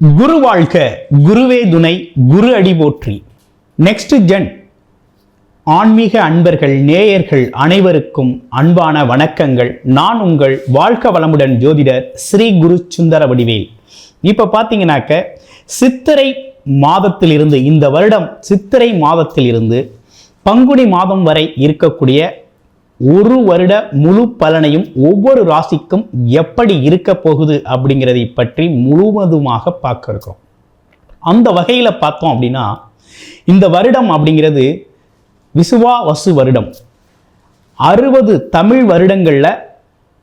குரு வாழ்க, குருவே துணை, குரு அடி போற்றி. நெக்ஸ்ட் ஜென் ஆன்மீக அன்பர்கள், நேயர்கள் அனைவருக்கும் அன்பான வணக்கங்கள். நான் உங்கள் வாழ்க வளமுடன் ஜோதிடர் ஸ்ரீ குரு சுந்தர வடிவேல். இப்போ பார்த்தீங்கன்னாக்க சித்திரை மாதத்திலிருந்து, இந்த வருடம் சித்திரை மாதத்திலிருந்து பங்குனி மாதம் வரை இருக்கக்கூடிய ஒரு வருட முழு பலனையும் ஒவ்வொரு ராசிக்கும் எப்படி இருக்க போகுது அப்படிங்கிறதை பற்றி முழுவதுமாக பார்க்க இருக்கிறோம். அந்த வகையில் பார்த்தோம் அப்படின்னா, இந்த வருடம் அப்படிங்கிறது விசுவாவசு வருடம். 60 தமிழ் வருடங்களில்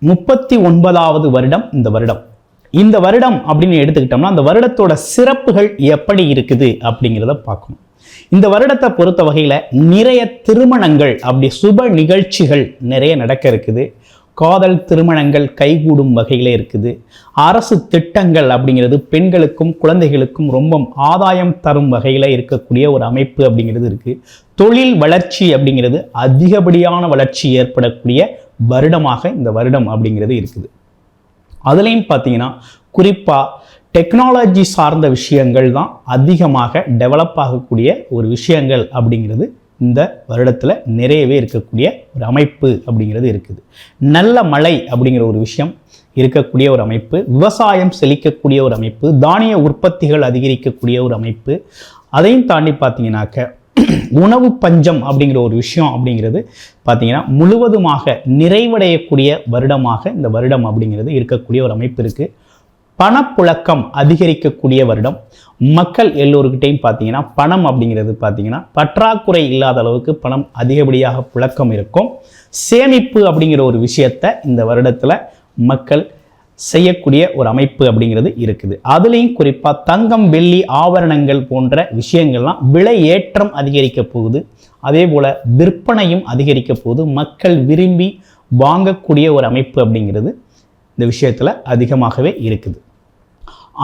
39வது வருடம் இந்த வருடம். இந்த வருடம் அப்படின்னு எடுத்துக்கிட்டோம்னா அந்த வருடத்தோட சிறப்புகள் எப்படி இருக்குது அப்படிங்கிறத பார்க்கணும். இந்த வருடத்தை பொறுத்த வகையில் நிறைய திருமணங்கள், அப்படி சுப நிகழ்ச்சிகள் நிறைய நடக்க இருக்குது. காதல் திருமணங்கள் கைகூடும் வகையில் இருக்குது. அரசு திட்டங்கள் அப்படிங்கிறது பெண்களுக்கும் குழந்தைகளுக்கும் ரொம்ப ஆதாயம் தரும் வகையில் இருக்கக்கூடிய ஒரு அமைப்பு அப்படிங்கிறது இருக்குது. தொழில் வளர்ச்சி அப்படிங்கிறது அதிகப்படியான வளர்ச்சி ஏற்படக்கூடிய வருடமாக இந்த வருடம் அப்படிங்கிறது இருக்குது. அதுலேயும் பார்த்தீங்கன்னா குறிப்பாக டெக்னாலஜி சார்ந்த விஷயங்கள் தான் அதிகமாக டெவலப் ஆகக்கூடிய ஒரு விஷயங்கள் அப்படிங்கிறது இந்த வருடத்தில் நிறையவே இருக்கக்கூடிய ஒரு அமைப்பு அப்படிங்கிறது இருக்குது. நல்ல மழை அப்படிங்கிற ஒரு விஷயம் இருக்கக்கூடிய ஒரு அமைப்பு, விவசாயம் செழிக்கக்கூடிய ஒரு அமைப்பு, தானிய உற்பத்திகள் அதிகரிக்கக்கூடிய ஒரு அமைப்பு. அதையும் தாண்டி பார்த்தீங்கன்னாக்க உணவு பஞ்சம் அப்படிங்கிற ஒரு விஷயம் அப்படிங்கிறது பார்த்தீங்கன்னா முழுவதுமாக நிறைவடையக்கூடிய வருடமாக இந்த வருடம் அப்படிங்கிறது இருக்கக்கூடிய ஒரு அமைப்பு இருக்குது. பணப்புழக்கம் அதிகரிக்கக்கூடிய வருடம். மக்கள் எல்லோருக்கிட்டையும் பார்த்தீங்கன்னா பணம் அப்படிங்கிறது பார்த்தீங்கன்னா பற்றாக்குறை இல்லாத அளவுக்கு பணம் அதிகப்படியாக புழக்கம் இருக்கும். சேமிப்பு அப்படிங்கிற ஒரு விஷயத்தை இந்த வருடத்தில் மக்கள் செய்யக்கூடிய ஒரு அமைப்பு அப்படிங்கிறது இருக்குது. அதுலேயும் குறிப்பாக தங்கம், வெள்ளி, ஆபரணங்கள் போன்ற விஷயங்கள்லாம் விலை ஏற்றம் அதிகரிக்க போகுது. அதே போல் விற்பனையும் அதிகரிக்க போகுது. மக்கள் விரும்பி வாங்கக்கூடிய ஒரு அமைப்பு அப்படிங்கிறது இந்த விஷயத்தில் அதிகமாகவே இருக்குது.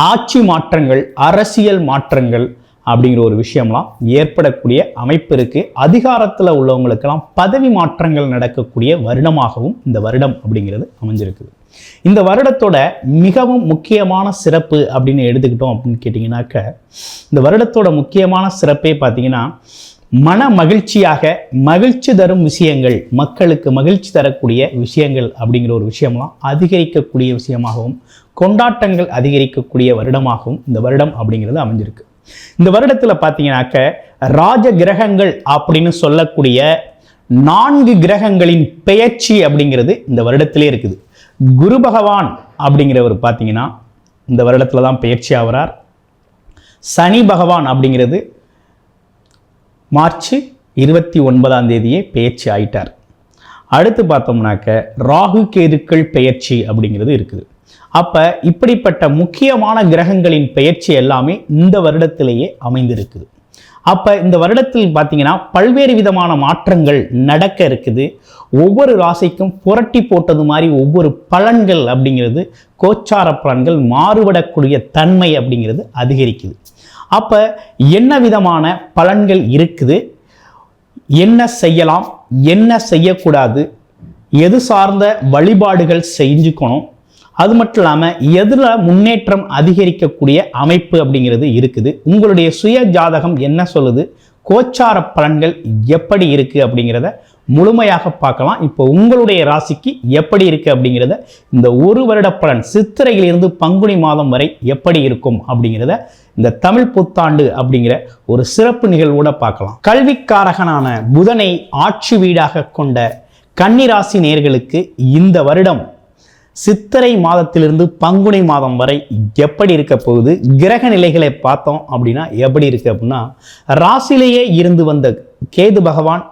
ஆட்சி மாற்றங்கள், அரசியல் மாற்றங்கள் அப்படிங்கிற ஒரு விஷயம்லாம் ஏற்படக்கூடிய அமைப்பு இருக்குது. அதிகாரத்தில் உள்ளவங்களுக்கெல்லாம் பதவி மாற்றங்கள் நடக்கக்கூடிய வருடமாகவும் இந்த வருடம் அப்படிங்கிறது அமைஞ்சிருக்குது. இந்த வருடத்தோட மிகவும் முக்கியமான சிறப்பு அப்படின்னு எடுத்துக்கிட்டோம் அப்படின்னு கேட்டிங்கனாக்க, இந்த வருடத்தோட முக்கியமான சிறப்பே பார்த்தீங்கன்னா மன மகிழ்ச்சியாக மகிழ்ச்சி தரும் விஷயங்கள், மக்களுக்கு மகிழ்ச்சி தரக்கூடிய விஷயங்கள் அப்படிங்கிற ஒரு விஷயம்லாம் அதிகரிக்கக்கூடிய விஷயமாகவும் கொண்டாட்டங்கள் அதிகரிக்கக்கூடிய வருடமாகவும் இந்த வருடம் அப்படிங்கிறது அமைஞ்சிருக்கு. இந்த வருடத்தில் பார்த்தீங்கன்னாக்க ராஜ கிரகங்கள் அப்படின்னு சொல்லக்கூடிய 4 கிரகங்களின் பெயர்ச்சி அப்படிங்கிறது இந்த வருடத்திலே இருக்குது. குரு பகவான் அப்படிங்கிறவர் பார்த்தீங்கன்னா இந்த வருடத்தில் தான் பெயர்ச்சி ஆகிறார். சனி பகவான் அப்படிங்கிறது மார்ச் 29ஆம் தேதியே பெயர்ச்சி ஆயிட்டார். அடுத்து பார்த்தோம்னாக்க ராகு கேதுக்கள் பெயர்ச்சி அப்படிங்கிறது இருக்குது. அப்போ இப்படிப்பட்ட முக்கியமான கிரகங்களின் பெயர்ச்சி எல்லாமே இந்த வருடத்திலேயே அமைந்திருக்குது. அப்போ இந்த வருடத்தில் பார்த்தீங்கன்னா பல்வேறு விதமான மாற்றங்கள் நடக்க இருக்குது. ஒவ்வொரு ராசிக்கும் புரட்டி போட்டது மாதிரி ஒவ்வொரு பலன்கள் அப்படிங்கிறது, கோச்சார பலன்கள் மாறுபடக்கூடிய தன்மை அப்படிங்கிறது அதிகரிக்குது. அப்போ என்ன விதமான பலன்கள் இருக்குது, என்ன செய்யலாம், என்ன செய்யக்கூடாது, எது சார்ந்த வழிபாடுகள் செஞ்சுக்கணும், அது மட்டும் இல்லாமல் எதில் முன்னேற்றம் அதிகரிக்கக்கூடிய அமைப்பு அப்படிங்கிறது இருக்குது. உங்களுடைய சுய ஜாதகம் என்ன சொல்லுது, கோச்சார பலன்கள் எப்படி இருக்குது அப்படிங்கிறத முழுமையாக பார்க்கலாம். இப்போ உங்களுடைய ராசிக்கு எப்படி இருக்குது அப்படிங்கிறத இந்த ஒரு வருட பலன் சித்திரையிலிருந்து பங்குனி மாதம் வரை எப்படி இருக்கும் அப்படிங்கிறத இந்த தமிழ் புத்தாண்டு அப்படிங்கிற ஒரு சிறப்பு நிகழ்வோட பார்க்கலாம். கல்விக்காரகனான புதனை ஆட்சி வீடாக கொண்ட கன்னிராசி நேயர்களுக்கு இந்த வருடம் சித்திரை மாதத்திலிருந்து பங்குனி மாதம் வரை எப்படி இருக்க போகுது, கிரக நிலைகளை பார்த்தோம் அப்படின்னா எப்படி இருக்கு அப்படின்னா, ராசியிலேயே இருந்து வந்த கேது பகவான்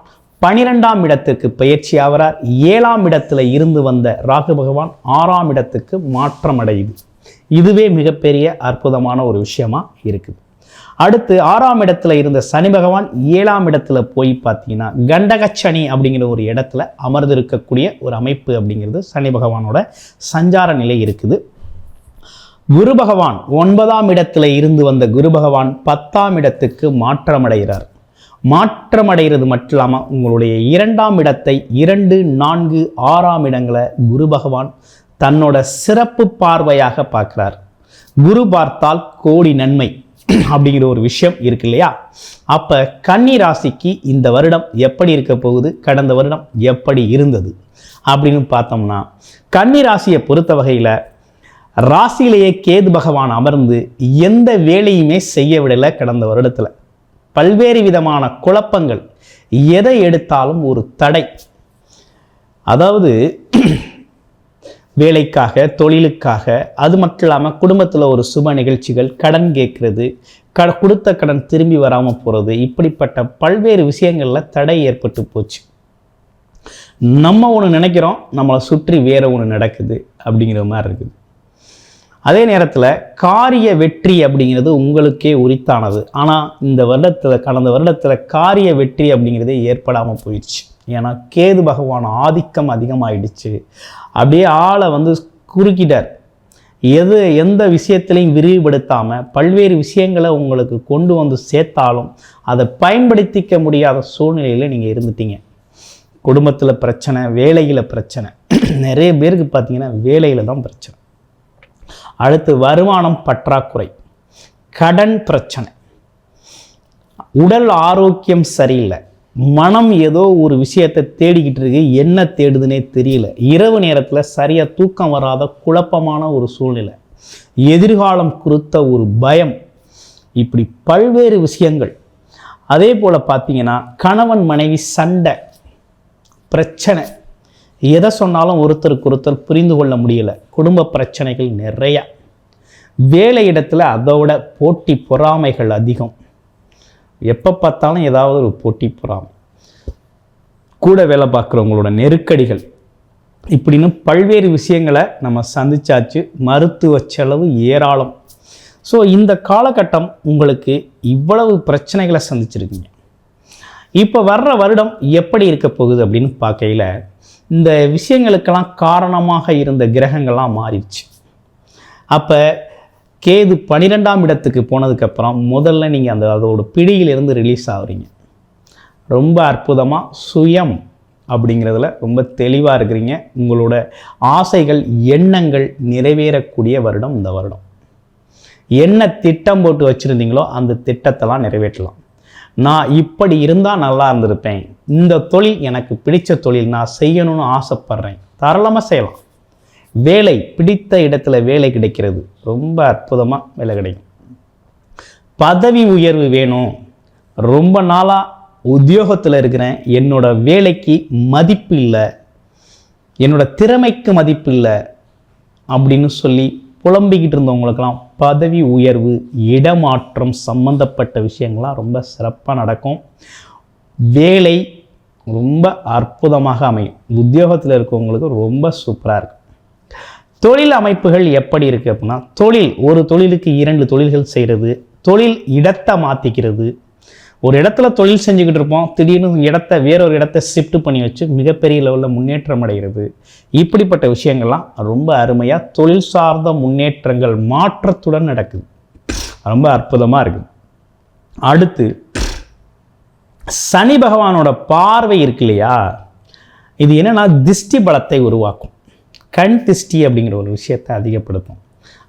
12ஆம் இடத்துக்கு பயிற்சி ஆகிறார். 7ஆம் இடத்துல இருந்து வந்த ராகு பகவான் 6ஆம் இடத்துக்கு மாற்றம் அடையுது. இதுவே மிகப்பெரிய அற்புதமான ஒரு விஷயமா இருக்குது. அடுத்து 6ஆம் இடத்துல இருந்த சனி பகவான் 7ஆம் இடத்துல போய் பார்த்தீங்கன்னா கண்டகச்சனி அப்படிங்கிற ஒரு இடத்துல அமர்ந்திருக்கக்கூடிய ஒரு அமைப்பு அப்படிங்கிறது சனி பகவானோட சஞ்சார நிலை இருக்குது. குரு பகவான் 9ஆம் இடத்துல இருந்து வந்த குரு பகவான் 10ஆம் இடத்துக்கு மாற்றமடைகிறார். மாற்றமடைகிறது மட்டும் இல்லாமல் உங்களுடைய 2ஆம் இடத்தை 2, 4, 6ஆம் இடங்களை குரு பகவான் தன்னோட சிறப்பு பார்வையாக பார்க்கிறார். குரு பார்த்தால் கோடி நன்மை அப்படிங்கிற ஒரு விஷயம் இருக்கு இல்லையா? அப்போ கன்னி ராசிக்கு இந்த வருடம் எப்படி இருக்க போகுது, கடந்த வருடம் எப்படி இருந்தது அப்படின்னு பார்த்தோம்னா, கன்னி ராசியை பொறுத்த வகையில் ராசியிலேயே கேது பகவான் அமர்ந்து எந்த வேலையுமே செய்ய விடலை. கடந்த வருடத்தில் பல்வேறு விதமான குழப்பங்கள், எதை எடுத்தாலும் ஒரு தடை. அதாவது வேலைக்காக, தொழிலுக்காக, அது மட்டும் இல்லாமல் குடும்பத்தில் ஒரு சுப நிகழ்ச்சிகள், கடன் கேட்கறது, கொடுத்த கடன் திரும்பி வராமல் போகிறது, இப்படிப்பட்ட பல்வேறு விஷயங்களில் தடை ஏற்பட்டு போச்சு. நம்ம ஒன்று நினைக்கிறோம், நம்மளை சுற்றி வேற ஒன்று நடக்குது அப்படிங்கிற மாதிரி இருக்குது. அதே நேரத்தில் காரிய வெற்றி அப்படிங்கிறது உங்களுக்கே உரித்தானது. ஆனால் இந்த வருடத்தில், கடந்த வருடத்தில் காரிய வெற்றி அப்படிங்கிறதே ஏற்படாமல் போயிடுச்சு. ஏன்னா கேது பகவான் ஆதிக்கம் அதிகமாகிடுச்சு. அப்படியே ஆளை குறுக்கிட்டார். எந்த விஷயத்திலையும் விரிவுபடுத்தாமல் பல்வேறு விஷயங்களை உங்களுக்கு கொண்டு சேர்த்தாலும் அதை பயன்படுத்திக்க முடியாத சூழ்நிலையில் நீங்கள் இருந்துட்டீங்க. குடும்பத்தில் பிரச்சனை, வேலையில் பிரச்சனை. நிறைய பேருக்கு பார்த்தீங்கன்னா வேலையில் தான் பிரச்சனை. அடுத்து வருமானம் பற்றாக்குறை, கடன் பிரச்சனை, உடல் ஆரோக்கியம் சரியில்லை, மனம் ஏதோ ஒரு விஷயத்தை தேடிக்கிட்டு இருக்கு, என்ன தேடுதுன்னே தெரியல, இரவு நேரத்தில் சரியாக தூக்கம் வராத குழப்பமான ஒரு சூழ்நிலை, எதிர்காலம் குறித்த ஒரு பயம், இப்படி பல்வேறு விஷயங்கள். அதே போல் பார்த்தீங்கன்னா கணவன் மனைவி சண்டை, பிரச்சனை, எதை சொன்னாலும் ஒருத்தருக்கு ஒருத்தர் புரிந்து கொள்ள முடியலை, குடும்ப பிரச்சனைகள் நிறையா, வேலை இடத்துல அதோட போட்டி பொறாமைகள் அதிகம், எப்போ பார்த்தாலும் ஏதாவது ஒரு போட்டி பொறாமை, கூட வேலை பார்க்குறவங்களோட நெருக்கடிகள், இப்படின்னு பல்வேறு விஷயங்களை நம்ம சந்திச்சாச்சு. மருத்துவ செலவு ஏராளம். ஸோ இந்த காலகட்டம் உங்களுக்கு இவ்வளவு பிரச்சனைகளை சந்திச்சிருக்கீங்க. இப்போ வர்ற வருடம் எப்படி இருக்க போகுது அப்படின்னு பார்க்கையில், இந்த விஷயங்களுக்கெல்லாம் காரணமாக இருந்த கிரகங்கள்லாம் மாறிடுச்சு. அப்போ கேது 12ஆம் இடத்துக்கு போனதுக்கப்புறம் முதல்ல நீங்கள் அதோட பிடியிலிருந்து ரிலீஸ் ஆகுறீங்க. ரொம்ப அற்புதமாக சுயம் அப்படிங்கிறதுல ரொம்ப தெளிவாக இருக்கிறீங்க. உங்களோட ஆசைகள், எண்ணங்கள் நிறைவேறக்கூடிய வருடம் இந்த வருடம். என்ன திட்டம் போட்டு வச்சுருந்தீங்களோ அந்த திட்டத்தெல்லாம் நிறைவேற்றலாம். நான் இப்படி இருந்தால் நல்லா இருந்திருப்பேன், இந்த தொழில் எனக்கு பிடித்த தொழில், நான் செய்யணும்னு ஆசைப்பட்றேன், தாராளமாக செய்யலாம். வேலை, பிடித்த இடத்துல வேலை கிடைக்கிறது, ரொம்ப அற்புதமாக வேலை கிடைக்கும். பதவி உயர்வு வேணும், ரொம்ப நாளாக உத்தியோகத்தில் இருக்கிறேன், என்னோட வேலைக்கு மதிப்பு இல்லை, என்னோட திறமைக்கு மதிப்பு இல்லை அப்படின்னு சொல்லி புலம்பிக்கிட்டு இருந்தவங்களுக்கெல்லாம் பதவி உயர்வு, இடமாற்றம் சம்பந்தப்பட்ட விஷயங்கள்லாம் ரொம்ப சிறப்பாக நடக்கும். வேலை ரொம்ப அற்புதமாக அமையும். உத்தியோகத்தில் இருக்கவங்களுக்கு ரொம்ப சூப்பராக இருக்கும். தொழில் அமைப்புகள் எப்படி இருக்குது அப்படின்னா, ஒரு தொழிலுக்கு 2 தொழில்கள் செய்கிறது, தொழில் இடத்தை மாற்றிக்கிறது. ஒரு இடத்துல தொழில் செஞ்சுக்கிட்டு இருப்போம், திடீர்னு வேறொரு இடத்தை ஷிஃப்ட் பண்ணி வச்சு மிகப்பெரிய லெவலில் முன்னேற்றம் அடைகிறது. இப்படிப்பட்ட விஷயங்கள்லாம் ரொம்ப அருமையாக தொழில் சார்ந்த முன்னேற்றங்கள் மாற்றத்துடன் நடக்குது. ரொம்ப அற்புதமாக இருக்குது. அடுத்து சனி பகவானோட பார்வை இருக்கு இல்லையா, இது என்னன்னா திஷ்டி பலத்தை உருவாக்கும். கண் திஷ்டி அப்படிங்கிற ஒரு விஷயத்தை அதிகப்படுத்தும்.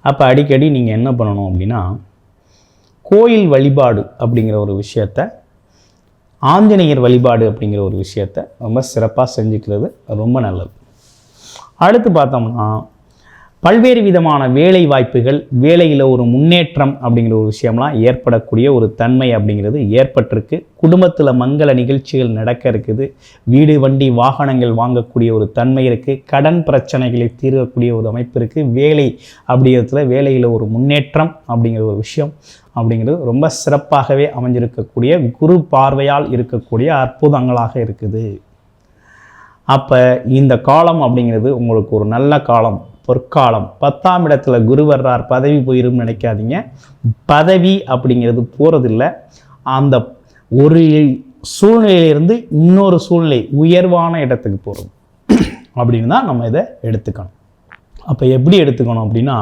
அப்போ அடிக்கடி நீங்கள் என்ன பண்ணணும் அப்படின்னா, கோயில் வழிபாடு அப்படிங்கிற ஒரு விஷயத்தை, ஆஞ்சநேயர் வழிபாடு அப்படிங்கிற ஒரு விஷயத்தை ரொம்ப சிறப்பாக செஞ்சுக்கிறது ரொம்ப நல்லது. அடுத்து பார்த்தோம்னா பல்வேறு விதமான வேலை வாய்ப்புகள், வேலையில் ஒரு முன்னேற்றம் அப்படிங்கிற ஒரு விஷயம்லாம் ஏற்படக்கூடிய ஒரு தன்மை அப்படிங்கிறது ஏற்பட்டிருக்கு. குடும்பத்தில் மங்கள நிகழ்ச்சிகள் நடக்க இருக்குது. வீடு, வண்டி, வாகனங்கள் வாங்கக்கூடிய ஒரு தன்மை இருக்குது. கடன் பிரச்சனைகளை தீர்க்கக்கூடிய ஒரு அமைப்பு இருக்குது. வேலை அப்படிங்கிறதுல வேலையில் ஒரு முன்னேற்றம் அப்படிங்கிற ஒரு விஷயம் அப்படிங்கிறது ரொம்ப சிறப்பாகவே அமைஞ்சிருக்கக்கூடிய, குரு பார்வையால் இருக்கக்கூடிய அற்புதங்களாக இருக்குது. அப்போ இந்த காலம் அப்படிங்கிறது உங்களுக்கு ஒரு நல்ல காலம், பொற்காலம். 10ஆம் இடத்துல குரு வர்றார், பதவி போயிரும் நினைக்காதீங்க. பதவி அப்படிங்கிறது போகிறதில்ல, அந்த ஒரு சூழ்நிலையிலிருந்து இன்னொரு சூழ்நிலை, உயர்வான இடத்துக்கு போகிறது அப்படின்னு தான் நம்ம இதை எடுத்துக்கணும். அப்போ எப்படி எடுத்துக்கணும் அப்படின்னா,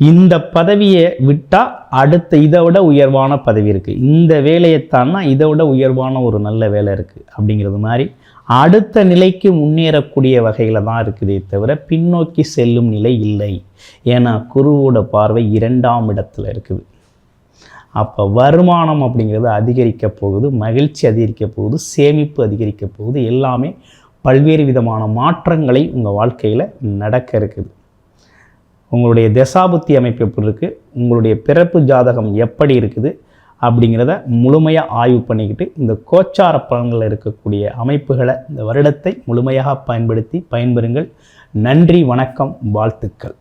இந்த பதவியை விட்டால் அடுத்த இதை விட உயர்வான பதவி இருக்குது, இந்த வேலையை தானா இதை விட உயர்வான ஒரு நல்ல வேலை இருக்குது அப்படிங்கிறது மாதிரி அடுத்த நிலைக்கு முன்னேறக்கூடிய வகையில் தான் இருக்குதே தவிர பின்னோக்கி செல்லும் நிலை இல்லை. ஏன்னா குருவோட பார்வை 2ஆம் இடத்துல இருக்குது. அப்போ வருமானம் அப்படிங்கிறது அதிகரிக்க போகுது, மகிழ்ச்சி அதிகரிக்க போகுது, சேமிப்பு அதிகரிக்க போகுது, எல்லாமே பல்வேறு விதமான மாற்றங்களை உங்கள் வாழ்க்கையில் நடக்க இருக்குது. உங்களுடைய தசாபுத்தி அமைப்பு எப்படி இருக்குது, உங்களுடைய பிறப்பு ஜாதகம் எப்படி இருக்குது அப்படிங்கிறத முழுமையாக ஆய்வு பண்ணிக்கிட்டு இந்த கோச்சார பலன்களில் இருக்கக்கூடிய அமைப்புகளை இந்த வருடத்தை முழுமையாக பயன்படுத்தி பயன்பெறுங்கள். நன்றி, வணக்கம், வாழ்த்துக்கள்.